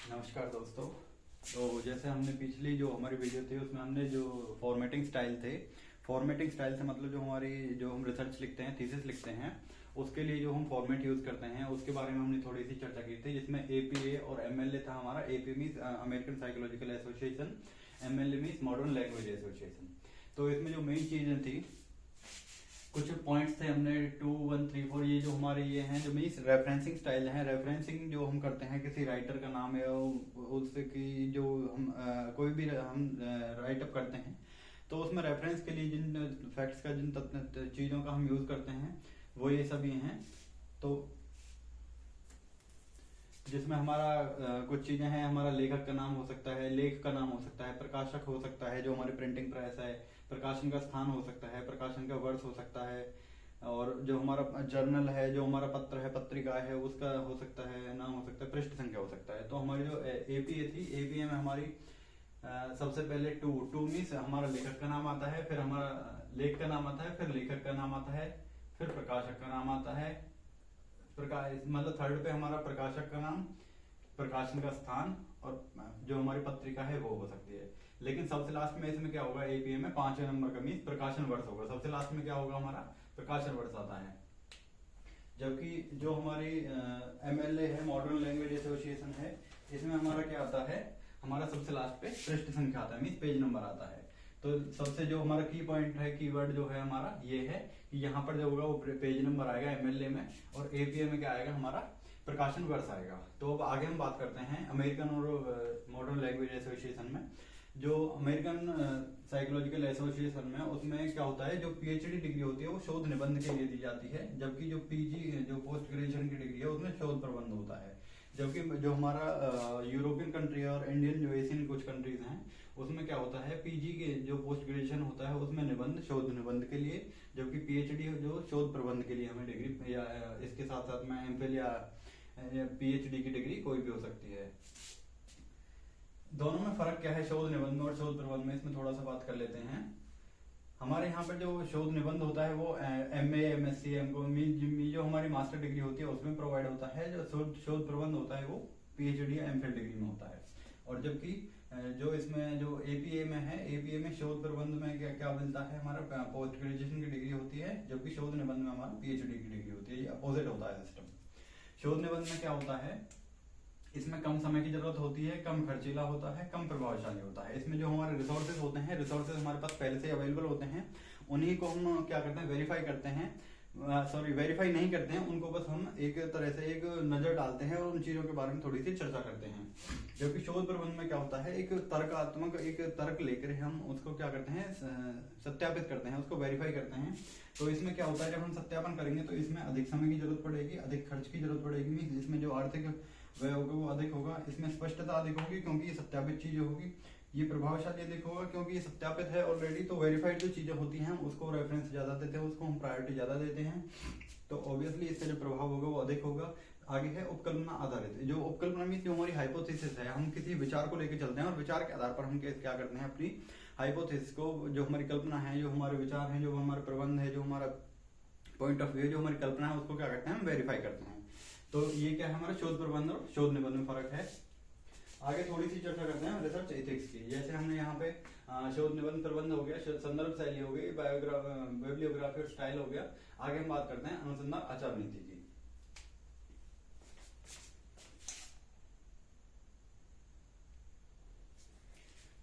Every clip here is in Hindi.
नमस्कार दोस्तों। तो जैसे हमने पिछली जो हमारी वीडियो थी उसमें हमने जो फॉर्मेटिंग स्टाइल थे, फॉर्मेटिंग स्टाइल से मतलब जो हम रिसर्च लिखते हैं, थीसिस लिखते हैं, उसके लिए जो हम फॉर्मेट यूज करते हैं उसके बारे में हमने थोड़ी सी चर्चा की थी, जिसमें एपीए और एमएलए था हमारा। AP means American psychological association, MLA means modern language association. तो इसमें जो मेन चीजें थी, कुछ पॉइंट्स थे हमने 2, 1, 3, 4, ये जो हमारे ये हैं जो मीन्स रेफरेंसिंग स्टाइल है। रेफरेंसिंग जो हम करते हैं, किसी राइटर का नाम है उससे की जो हम कोई भी हम राइटअप करते हैं तो उसमें रेफरेंस के लिए जिन फैक्ट्स का, जिन चीज़ों का हम यूज़ करते हैं वो ये सभी हैं। तो जिसमें हमारा कुछ चीजें हैं, हमारा लेखक का नाम हो सकता है, लेख का नाम हो सकता है, प्रकाशक हो सकता है जो हमारी प्रिंटिंग प्रेस है, प्रकाशन का स्थान हो सकता है, प्रकाशन का वर्ष हो सकता है, और जो हमारा जर्नल है, जो हमारा पत्र है, पत्रिका है, उसका हो सकता है नाम, हो सकता है पृष्ठ संख्या हो सकता है। तो हमारी जो एपीए थी, एपीए में हमारी सबसे पहले टू मीन्स हमारा लेखक का नाम आता है, फिर हमारा लेख का नाम आता है, फिर लेखक का नाम आता है, फिर प्रकाशक का नाम आता है, मतलब थर्ड पे हमारा प्रकाशक का नाम, प्रकाशन का स्थान, और जो हमारी पत्रिका है वो हो सकती है। लेकिन सबसे लास्ट में इसमें क्या होगा, एपीए में 5वें नंबर का मीन्स प्रकाशन वर्ष होगा। सबसे लास्ट में क्या होगा, हमारा प्रकाशन वर्ष आता है। जबकि जो हमारी एमएलए है, मॉडर्न लैंग्वेज एसोसिएशन है, इसमें हमारा क्या आता है, हमारा सबसे लास्ट पे पृष्ठ संख्या आता है, मीन्स पेज नंबर आता है। तो सबसे जो हमारा की पॉइंट है, कीवर्ड जो है हमारा ये है कि यहाँ पर जो होगा वो पेज नंबर आएगा एमएलए में, और एपीए में क्या आएगा, हमारा प्रकाशन वर्ष आएगा। तो अब आगे हम बात करते हैं अमेरिकन और मॉडर्न लैंग्वेज एसोसिएशन में। जो अमेरिकन साइकोलॉजिकल एसोसिएशन में, उसमें क्या होता है, जो पीएचडी डिग्री होती है वो शोध निबंध के लिए दी जाती है, जबकि जो पीजी, जो पोस्ट ग्रेजुएशन की डिग्री है उसमें शोध प्रबंध होता है। जबकि जो हमारा यूरोपियन कंट्री और इंडियन जो एशियन कुछ कंट्रीज हैं उसमें क्या होता है, पीजी के जो पोस्ट ग्रेजुएशन होता है उसमें निबंध, शोध निबंध के लिए, जबकि पीएचडी जो शोध प्रबंध के लिए हमें डिग्री, या इसके साथ साथ में एमफिल या पीएचडी की डिग्री कोई भी हो सकती है। दोनों में फर्क क्या है, शोध निबंध और शोध प्रबंध में, इसमें थोड़ा सा बात कर लेते हैं। हमारे यहाँ पर जो शोध निबंध होता है वो एमए, एमएससी, एमकॉम जो हमारी मास्टर डिग्री होती है उसमें प्रोवाइड होता है। जो शोध प्रबंध होता है वो पीएचडी या एमफिल डिग्री में होता है। और जबकि जो इसमें जो एपीए में है, एपीए में शोध प्रबंध में क्या क्या मिलता है, हमारा पोस्ट ग्रेजुएशन की डिग्री होती है, जबकि शोध निबंध में हमारा पीएचडी की डिग्री होती है। ये अपोजिट होता है सिस्टम। शोध निबंध में क्या होता है, इसमें कम समय की जरूरत होती है, कम खर्चीला होता है, कम प्रभावशाली होता है। इसमें जो हमारे रिसोर्सेज होते हैं, रिसोर्सेज हमारे पास पहले से अवेलेबल होते हैं, उन्हीं को हम क्या करते हैं, वेरीफाई करते हैं, वेरीफाई नहीं करते हैं उनको, बस हम एक तरह से एक नजर डालते हैं और उन चीजों के बारे में थोड़ी सी चर्चा करते हैं। जबकि शोध प्रबंध में क्या होता है, एक तर्कात्मक एक तर्क लेकर हम उसको क्या करते हैं, सत्यापित करते हैं, उसको वेरीफाई करते हैं। तो इसमें क्या होता है, जब हम सत्यापन करेंगे तो इसमें अधिक समय की जरूरत पड़ेगी, अधिक खर्च की जरूरत पड़ेगी, इसमें जो आर्थिक व्यय होगा वो अधिक होगा, इसमें स्पष्टता अधिक होगी क्योंकि ये सत्यापित चीजें होगी, ये प्रभावशाली अधिक होगा क्योंकि ये सत्यापित है ऑलरेडी। तो वेरीफाइड जो चीजें होती हैं हम उसको रेफरेंस ज्यादा देते हैं, उसको हम प्रायोरिटी ज्यादा देते हैं, तो ऑब्वियसली इससे जो प्रभाव होगा वो अधिक होगा। आगे है उपकल्पना आधारित। जो उपकल्पना मीन्स जो हमारी हाइपोथेसिस है, हम किसी विचार को लेकर चलते हैं और विचार के आधार पर हम क्या करते हैं, अपनी हाइपोथेसिस को, जो हमारी कल्पना है, जो हमारे विचार हैं, जो हमारे प्रबंध है, जो हमारा पॉइंट ऑफ व्यू, जो हमारी कल्पना है, उसको क्या करते हैं, हम वेरीफाई करते हैं। तो ये क्या है, हमारा शोध प्रबंध और शोध निबंध में फर्क है। आगे थोड़ी सी चर्चा करते हैं रिसर्च एथिक्स की। जैसे हमने यहाँ पे शोध निबंध प्रबंध हो गया, संदर्भ शैली हो गई, बायोग्राफी और स्टाइल हो गया। आगे हम बात करते हैं अनुसंधान आचार नीति की।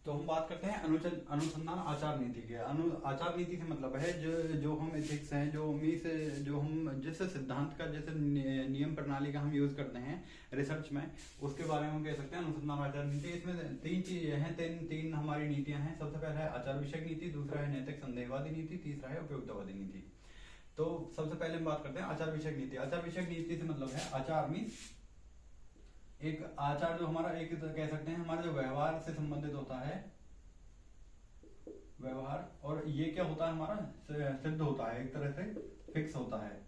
तो हम बात करते हैं अनुसंधान आचार नीति के। आचार नीति से मतलब है जो हम एथिक्स हैं, जो हम जिस सिद्धांत का, जैसे नियम प्रणाली का हम यूज करते हैं रिसर्च में, उसके बारे में हम कह सकते हैं अनुसंधान आचार नीति। इसमें तीन चीजें हैं, तीन हमारी नीतियां हैं। सबसे पहला है आचार विषयक नीति, दूसरा है नैतिक संदेहवादी नीति, तीसरा है उपयोगितावादी नीति। तो सबसे पहले हम बात करते हैं आचार विषयक नीति। आचार विषयक नीति से मतलब है, आचार मीन्स एक आचार जो हमारा, एक कह सकते हैं हमारा जो व्यवहार से संबंधित होता है, व्यवहार, और ये क्या होता है, हमारा सिद्ध होता है, एक तरह से फिक्स होता है।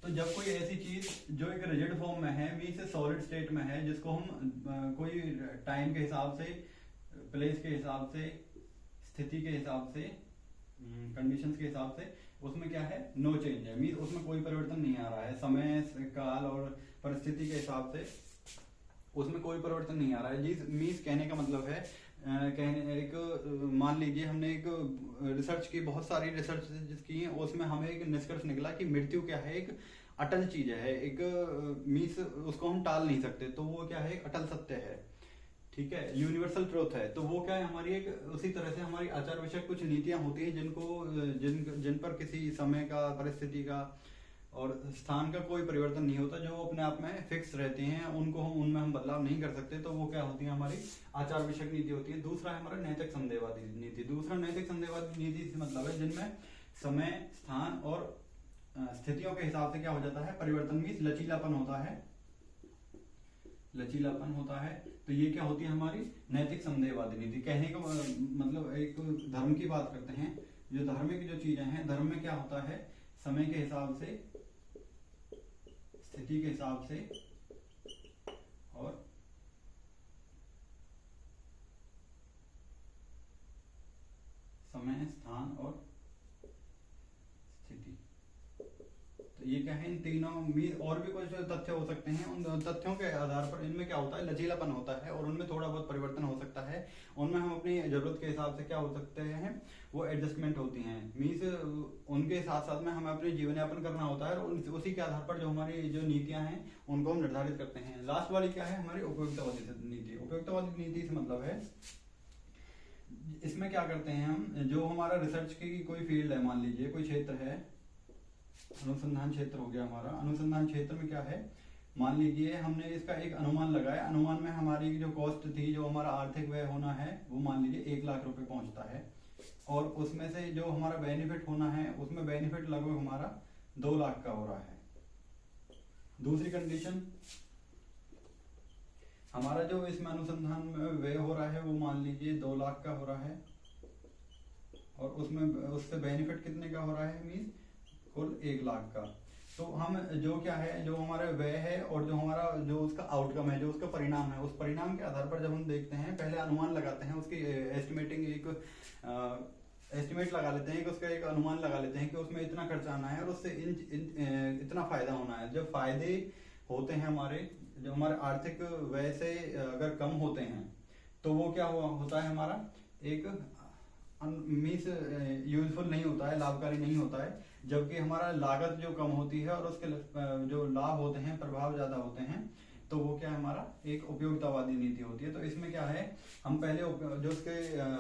तो जब कोई ऐसी चीज जो एक रिजिड फॉर्म में है, मीन्स सॉलिड स्टेट में है, जिसको हम कोई टाइम के हिसाब से, प्लेस के हिसाब से, स्थिति के हिसाब से, कंडीशंस के हिसाब से, उसमें क्या है, नो चेंज है, मीन्स उसमें कोई परिवर्तन नहीं आ रहा है, समय, काल और परिस्थिति के हिसाब से उसमें कोई परिवर्तन नहीं आ रहा है। जी मीन्स कहने का मतलब है कहने एक मान लीजिए हमने एक रिसर्च की, बहुत सारी रिसर्च की है, उसमें हमें एक निष्कर्ष निकला कि मृत्यु क्या है, एक अटल चीज है, एक मीन्स उसको हम टाल नहीं सकते, तो वो क्या है, एक अटल सत्य है, ठीक है, यूनिवर्सल ट्रुथ है। तो वो क्या है हमारी एक, उसी तरह से हमारी आचार विषयक कुछ नीतियां होती हैं जिन पर किसी समय का, परिस्थिति का और स्थान का कोई परिवर्तन नहीं होता, जो अपने आप में फिक्स रहते हैं, उनमें हम बदलाव नहीं कर सकते। तो वो क्या होती है, हमारी आचार विषयक नीति होती है। दूसरा है हमारा नैतिक संदेहवादी नीति। दूसरा नैतिक संदेहवादी नीति से मतलब है जिनमें समय, स्थान और स्थितियों के हिसाब से क्या हो जाता है, परिवर्तन भी, लचीलापन होता है, लचीलापन होता है। तो ये क्या होती है हमारी नैतिक संदेहवादी नीति। कहने का मतलब एक धर्म की बात करते हैं, जो धार्मिक जो चीजें हैं, धर्म में क्या होता है, समय के हिसाब से, स्थिति के हिसाब से और समय, स्थान और स्थिति। तो ये क्या है, इन तीनों में और भी कुछ तथ्य हो सकते हैं, उन तथ्यों के आधार पर इनमें क्या होता है, लचीलापन होता है और उनमें थोड़ा बहुत परिवर्तन हो सकता है। उनमें हम अपनी जरूरत के हिसाब से क्या हो सकते हैं, वो एडजस्टमेंट होती हैं। मीन्स उनके साथ साथ में हमें अपने जीवन यापन करना होता है और उसी के आधार पर जो हमारी जो नीतियां हैं उनको हम निर्धारित करते हैं। लास्ट वाली क्या है, हमारी उपयुक्तवादी नीति। उपयुक्तवादी नीति से मतलब है, इसमें क्या करते हैं हम, जो हमारा रिसर्च की कोई फील्ड है, मान लीजिए कोई क्षेत्र है, अनुसंधान क्षेत्र हो गया हमारा। अनुसंधान क्षेत्र में क्या है, मान लीजिए हमने इसका एक अनुमान लगाया, अनुमान में हमारी जो कॉस्ट थी, जो हमारा आर्थिक व्यय होना है, वो मान लीजिए 1 लाख रुपए पहुंचता है, और उसमें से जो हमारा बेनिफिट होना है, उसमें बेनिफिट लगभग हमारा 2 लाख का हो रहा है। दूसरी कंडीशन, हमारा जो इसमें अनुसंधान में व्यय हो रहा है वो मान लीजिए 2 लाख का हो रहा है, और उसमें उससे बेनिफिट कितने का हो रहा है, मीन्स कुल 1 लाख का। तो हम जो क्या है, जो हमारा व्यय है और जो हमारा जो उसका आउटकम है, जो उसका परिणाम है, उस परिणाम के आधार पर जब हम देखते हैं, पहले अनुमान लगाते हैं, उसकी एस्टिमेटिंग एक एस्टिमेट लगा लेते हैं कि उसका एक अनुमान लगा लेते हैं कि उसमें इतना खर्चा आना है और उससे इतना फायदा होना है। जब फायदे होते हैं हमारे, जो हमारे आर्थिक व्यय से अगर कम होते हैं, तो वो क्या होता है, हमारा एक मीन्स यूजफुल नहीं होता है, लाभकारी नहीं होता है। जबकि हमारा लागत जो कम होती है और उसके जो लाभ होते हैं, प्रभाव ज्यादा होते हैं, तो वो क्या है, हमारा एक उपयोगितावादी नीति होती है। तो इसमें क्या है, हम पहले जो उसके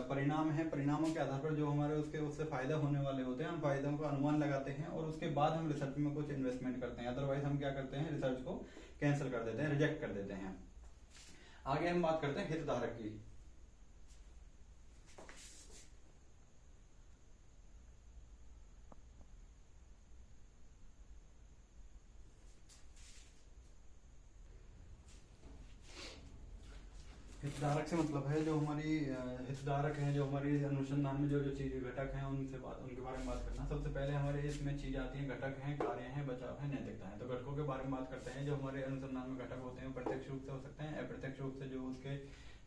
परिणाम है, परिणामों के आधार पर जो हमारे उससे फायदा होने वाले होते हैं, उन फायदों का अनुमान लगाते हैं और उसके बाद हम रिसर्च में कुछ इन्वेस्टमेंट करते हैं। अदरवाइज हम क्या करते हैं, रिसर्च को कैंसिल कर देते हैं, रिजेक्ट कर देते हैं। आगे हम बात करते हैं हितधारक की। हितधारक से मतलब है जो हमारी हितधारक हैं, जो हमारी अनुसंधान में जो जो चीज घटक हैं, उनके बारे में बात करना। सबसे पहले हमारे इसमें चीज आती है, घटक हैं, कार्य हैं, बचाव है, नैतिकता है। तो घटकों के बारे में बात करते हैं। जो हमारे अनुसंधान में घटक होते हैं प्रत्यक्ष रूप से हो सकते हैं, अप्रत्यक्ष रूप से जो उसके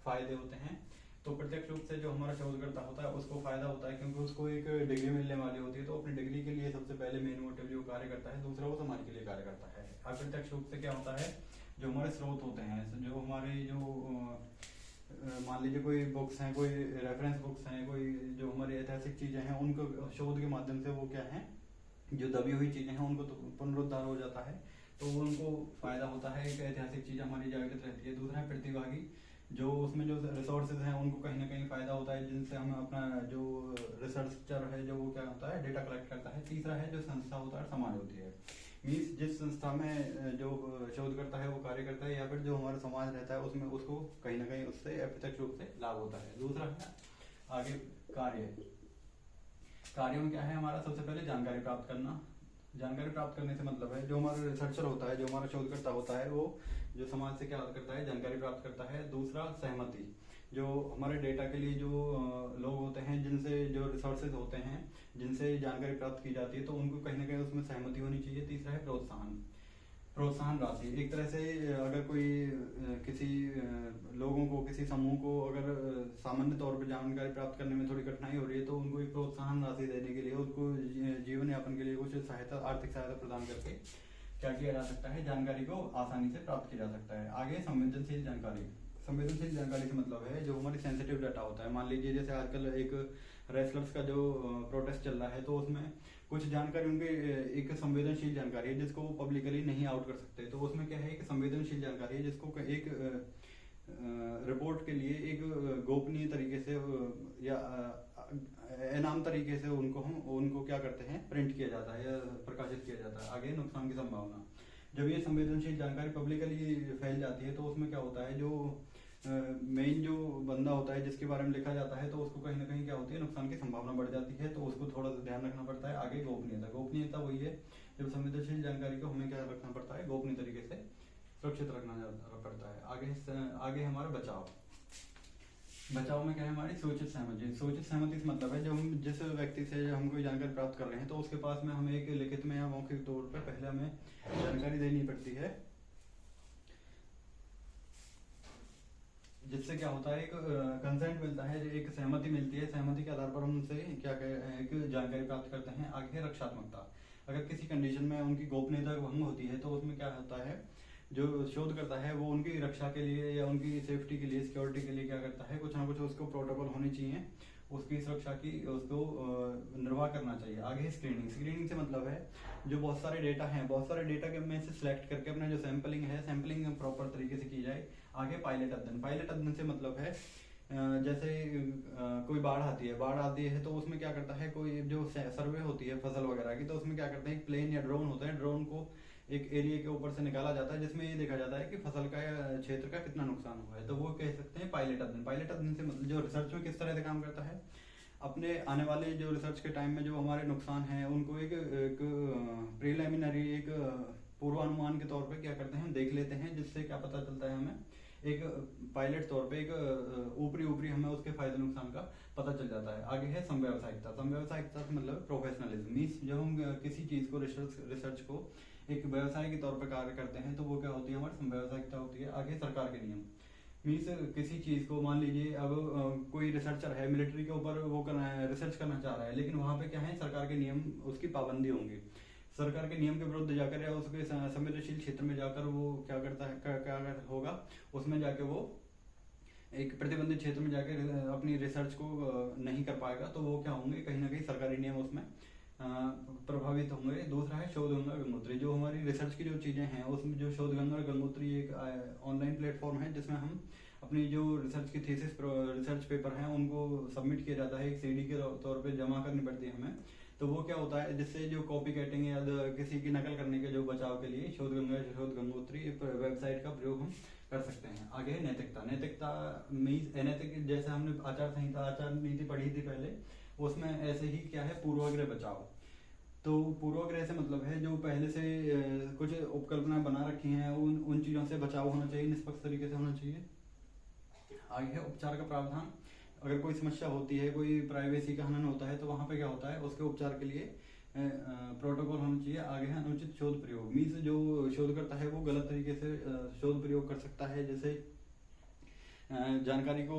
फायदे होते हैं। तो प्रत्यक्ष रूप से जो हमारा शोधकर्ता होता है उसको फायदा होता है, क्योंकि उसको एक डिग्री मिलने वाली होती है, तो अपनी डिग्री के लिए सबसे पहले मेन मोटिव जो कार्य करता है, दूसरा वो समाज के लिए कार्य करता है। अप्रत्यक्ष रूप से क्या होता है, जो हमारे स्रोत होते हैं, जो हमारे जो मान लीजिए कोई बुक्स हैं, कोई रेफरेंस बुक्स हैं, कोई जो हमारी ऐतिहासिक चीजें हैं, उनको शोध के माध्यम से वो क्या है, जो दबी हुई चीजें हैं उनको तो पुनरुद्धार हो जाता है, तो उनको फायदा होता है, एक ऐतिहासिक चीज हमारी जागृत रहती है। दूसरा है प्रतिभागी, जो उसमें जो रिसोर्सेज हैं उनको कहीं ना कहीं फायदा होता है, जिनसे हम अपना जो रिसर्चर है जो वो क्या होता है, डेटा कलेक्ट करता है। तीसरा है जो संस्था होता है, समाज होती है, मीन्स जिस संस्था में जो शोध करता है वो कार्य करता है, या फिर जो हमारा समाज रहता है उसमें उसको कहीं ना कहीं उससे अप्रत्यक्ष रूप से लाभ होता है। दूसरा है आगे कार्य। कार्य में क्या है, हमारा सबसे पहले जानकारी प्राप्त करना। जानकारी प्राप्त करने से मतलब है जो हमारा रिसर्चर होता है, जो हमारा शोधकर्ता होता है, वो जो समाज से क्या करता है, जानकारी प्राप्त करता है। दूसरा सहमति, जो हमारे डेटा के लिए जो लोग होते हैं, जिनसे जो रिसोर्सेज होते हैं, जिनसे जानकारी प्राप्त की जाती है, तो उनको कहीं ना कहीं उसमें सहमति होनी चाहिए। तीसरा है प्रोत्साहन। प्रोत्साहन राशि, एक तरह से अगर कोई किसी लोगों को, किसी समूह को अगर सामान्य तौर पर जानकारी प्राप्त करने में थोड़ी कठिनाई हो रही है, तो उनको एक प्रोत्साहन राशि देने के लिए, उनको जीवन यापन के लिए कुछ सहायता, आर्थिक सहायता प्रदान करके क्या किया जा सकता है, जानकारी को आसानी से प्राप्त किया जा सकता है। आगे संवेदनशील जानकारी। संवेदनशील जानकारी का मतलब है जो हमारी सेंसिटिव डाटा होता है। मान लीजिए जैसे आजकल एक रेसलर्स का जो प्रोटेस्ट चल रहा है, तो उसमें कुछ जानकारी उनके एक संवेदनशील जानकारी है जिसको वो पब्लिकली नहीं आउट कर सकते। तो उसमें क्या है, एक संवेदनशील जानकारी है जिसको एक रिपोर्ट के लिए एक गोपनीय तरीके से या इनाम तरीके से उनको क्या करते हैं, प्रिंट किया जाता है या प्रकाशित किया जाता है। आगे नुकसान की संभावना। जब ये संवेदनशील जानकारी पब्लिकली फैल जाती है तो उसमें क्या होता है, जो मेन जो बंदा होता है जिसके बारे में लिखा जाता है, तो उसको कहीं ना कहीं क्या होती है, नुकसान की संभावना बढ़ जाती है। तो उसको थोड़ा सा ध्यान रखना पड़ता है। आगे गोपनीयता। गोपनीयता वही है जब संवेदनशील जानकारी को हमें क्या रखना पड़ता है, गोपनीय तरीके से सुरक्षित रखना पड़ता है। आगे हमारा बचाव। बचाव में क्या है, हमारी सूचित सहमति। सूचित सहमति से मतलब है जब हम जिस व्यक्ति से हम कोई जानकारी प्राप्त कर रहे हैं, तो उसके पास में हमें एक लिखित में या मौखिक तौर पर पहले हमें जानकारी देनी पड़ती है, जिससे क्या होता है, एक कंसेंट मिलता है, एक सहमति मिलती है। सहमति के आधार पर हम उनसे क्या एक जानकारी प्राप्त करते हैं। आगे रक्षात्मकता। अगर किसी कंडीशन में उनकी गोपनीयता भंग होती है तो उसमें क्या होता है, जो शोध करता है वो उनकी रक्षा के लिए या उनकी सेफ्टी के लिए, सिक्योरिटी के लिए क्या करता है, कुछ ना कुछ उसको प्रोटोकॉल होने चाहिए, उसकी सुरक्षा की उसको निर्वाह करना चाहिए। आगे स्क्रीनिंग। स्क्रीनिंग से मतलब है जो बहुत सारे डेटा हैं, बहुत सारे डेटा के में से सिलेक्ट करके अपना जो सैंपलिंग है, सैंपलिंग प्रॉपर तरीके से की जाए। आगे पायलट अध्ययन। पायलट अध्ययन से मतलब है जैसे कोई बाढ़ आती है तो उसमें क्या करता है, कोई जो सर्वे होती है फसल वगैरह की, तो उसमें क्या करते हैं, एक प्लेन या ड्रोन होता है, ड्रोन को एक एरिया के ऊपर से निकाला जाता है जिसमें ये देखा जाता है कि फसल का या क्षेत्र का कितना नुकसान हुआ है। तो वो कह सकते हैं पायलट अध्ययन। पायलट अध्ययन से मतलब जो रिसर्च में किस तरह से काम करता है, अपने आने वाले जो रिसर्च के टाइम में जो हमारे नुकसान हैं उनको एक प्रीलिमिनरी, एक पूर्वानुमान के तौर पे क्या करते हैं, देख लेते हैं, जिससे क्या पता चलता है हमें, एक पायलट तौर पे एक ऊपरी हमें उसके फायदे नुकसान का पता चल जाता है। आगे है समव्यावसायिकता। समव्यावसायिकता से मतलब प्रोफेशनलिज्म। मीन्स जब हम किसी चीज को रिसर्च को एक व्यवसाय के तौर पर कार्य करते हैं तो वो क्या होती है, हमारी समव्यावसायिकता होती है। आगे सरकार के नियम। मीन्स किसी चीज को, मान लीजिए अब कोई रिसर्चर है, मिलिट्री के ऊपर वो रिसर्च करना चाह रहा है, लेकिन वहां पे क्या है, सरकार के नियम, उसकी पाबंदी होंगी। सरकार के नियम के विरुद्ध जाकर या उसके संवेदनशील क्षेत्र में जाकर वो क्या करता है, क्या होगा, उसमें जाके वो एक प्रतिबंधित क्षेत्र में जाकर अपनी रिसर्च को नहीं कर पाएगा, तो वो क्या होंगे, कहीं ना कहीं सरकारी नियम उसमें प्रभावित होंगे। दूसरा है शोध गंगा गंगोत्री। जो हमारी रिसर्च की जो चीजें हैं उसमें जो शोध गंगा गंगोत्री एक ऑनलाइन प्लेटफॉर्म है जिसमें हम अपनी जो रिसर्च की थीसिस, रिसर्च पेपर हैं, उनको सबमिट किया जाता है, एक सीडी के तौर पे जमा करनी पड़ती है हमें। तो वो क्या होता है, जिससे जो कॉपी कैटिंग या किसी की नकल करने के जो बचाव के लिए शोध गंगोत्री वेबसाइट का प्रयोग हम कर सकते हैं। आगे है नैतिकता। नैतिकता मीन्स अनैतिक, जैसे हमने आचार संहिता, आचार नीति पढ़ी थी पहले, उसमें ऐसे ही क्या है, पूर्वाग्रह बचाव। तो पूर्वाग्रह से मतलब है जो पहले से कुछ उपकल्पना बना रखी हैं, उन चीजों से बचाव होना चाहिए, निष्पक्ष तरीके से होना चाहिए। आगे है उपचार का प्रावधान। अगर कोई समस्या होती है, कोई प्राइवेसी का हनन होता है, तो वहां पे क्या होता है, उसके उपचार के लिए प्रोटोकॉल होना चाहिए। आगे है अनुचित शोध प्रयोग। मीन्स जो शोध करता है वो गलत तरीके से शोध प्रयोग कर सकता है, जैसे जानकारी को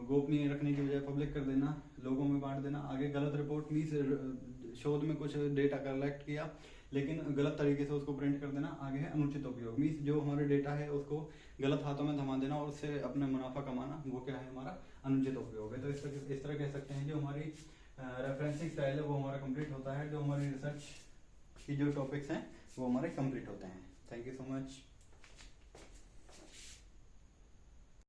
गोपनीय रखने की बजाय पब्लिक कर देना, लोगों में बांट देना। आगे गलत रिपोर्ट। मीन्स शोध में कुछ डेटा कलेक्ट किया लेकिन गलत तरीके से उसको प्रिंट कर देना। आगे है अनुचित उपयोग। मीन्स जो हमारे डेटा है उसको गलत हाथों में थमा देना और उससे अपना मुनाफा कमाना, वो क्या है, हमारा अनुचित उपयोग है। तो इस तरह कह सकते हैं जो हमारी रेफरेंसिंग स्टाइल है वो हमारा कंप्लीट होता है। जो हमारी रिसर्च की जो टॉपिक्स हैं वो हमारे कंप्लीट होते हैं। Thank you so much.